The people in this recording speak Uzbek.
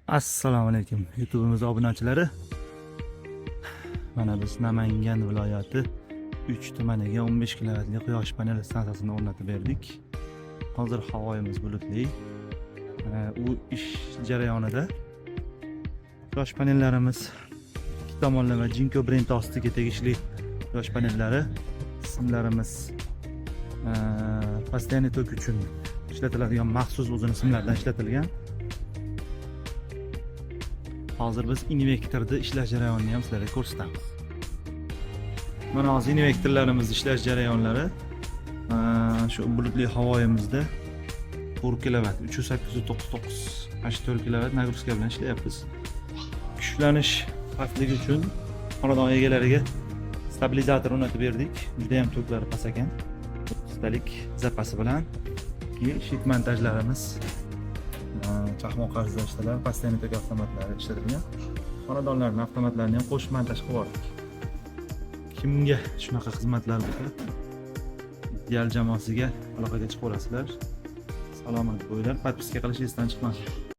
Assalomu alaykum YouTube'imiz obunachilari. Mana biz Namangan viloyati 3 tumaniga 15 kilovatli quyosh paneli stansiyasini o'rnatib berdik. Hozir havoyimiz bulutli. U ish jarayonida quyosh panellarimiz ikki tomonlama Jinko brend ostiga tegishli quyosh panellari. Simlarimiz постоянный tok uchun ishlatiladigan maxsus o'zini simlardan ishlatilgan. Hozir biz invertorda ishlash jarayonini ham sizlarga ko'rsatamiz. Mana hozir invertorlarimiz ishlash jarayonlari shu bulutli havoyimizda 4 kW 3899 84 kW nagruska bilan ishlayapmiz. Kuchlanish xavfligi uchun xonadon egalariga stabilizator o'rnatib berdik. Juda ham toklari past ekan. Ustalik zapasi bilan shit montajlarimiz chaqmoq qarzda ishlaydi, постоянный tok avtomatlari ishlatilgan. Xonadonlarning avtomatlarini ham qo'shib montaj qilib yubordik. Kimga shunaqa xizmatlar bo'lsa, ideal jamoasiga aloqaga chiqib olasizlar. Salomat bo'linglar, podpiska qilishingiz esdan chiqmasin.